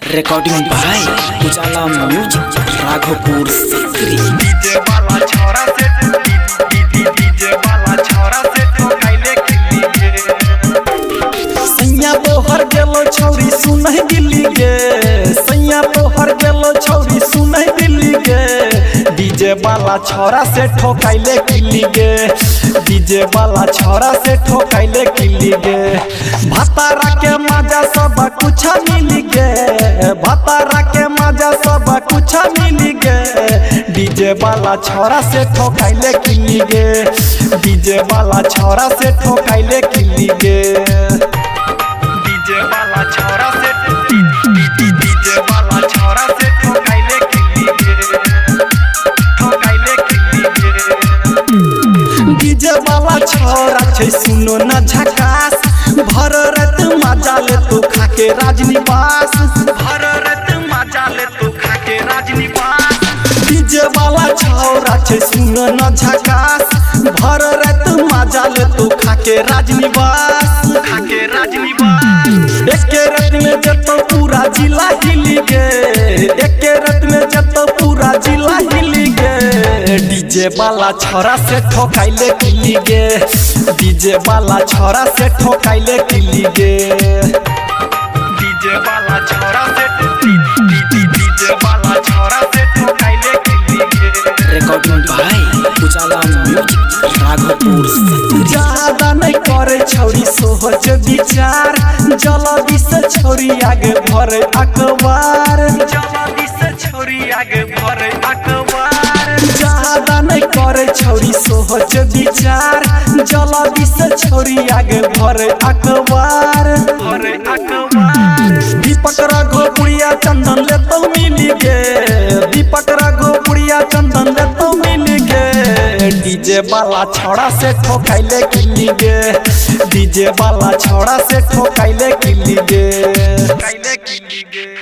Recording by उजाला music Raghopur सिकरी। DJ वाला छोरा से डीजे वाला छोरा से ठोकाइले किल्ली गे सैया तोहर गेलो छौरी सुनहि दिल्ली गे, सैया तोहर गेलो छौरी सुनहि दिल्ली गे। डीजे वाला छोरा से ठोकाइले किल्ली गे, डीजे वाला छोरा से ठोकाइले किल्ली गे। भतारा के मजा सब कुछ मिली गे, भतारा के मजा सब कुछ मिली गे। डीजे वाला छोरा से ठोकाइले किल्ली गे, डीजे वाला छोरा से ठोकाइले किल्ली गे। डीजे वाला छोरा से डीजे वाला छोरा से ठोकाइले किल्ली गे ठोकाइले किल्ली गे। डीजे वाला छोरा छे सुनो न झकास, भर रात मजा ले तू खाके राजनिवास, भर रात मजा ले तू खाके राजनिवास। डीजे वाला छोरा छे सुनो न झकास, भर रात मजा ले तू खाके राजनिवास, खाके राजनिवास। एके रात में जतो पूरा जिला हिली गे, एके रात में जतो पूरा जिला हिली गे। डीजे वाला छोरा से ठोकाइले किल्ली गे, डीजे वाला छोरा से ठोकाइले किल्ली गे। डीजे वाला छोरा से डीजे वाला छोरा से ठोकाइले किल्ली गे। रिकॉर्डिंग बाय उजाला म्यूजिक राघोपुर सिकरी। ज्यादा नहीं करे छौरी सोच विचार, जल्दी से छोरी आगे भरे अखबार, जल्दी से छोरी आगे भरे अखबार। ज्यादा नहीं करे छौरी सोच विचार, जल्दी से छोरी आगे भरे अखबार, भरे अखबार। दीपक राघोपुरिया चंदन ले तो मिली गे, दीपक राघोपुरिया चंदन ले तो मिली गे। डीजे वाला छोरा से ठोकाइले किल्ली गे, डीजे वाला छोरा से ठोकाइले किल्ली गे। काइले किल्ली गे।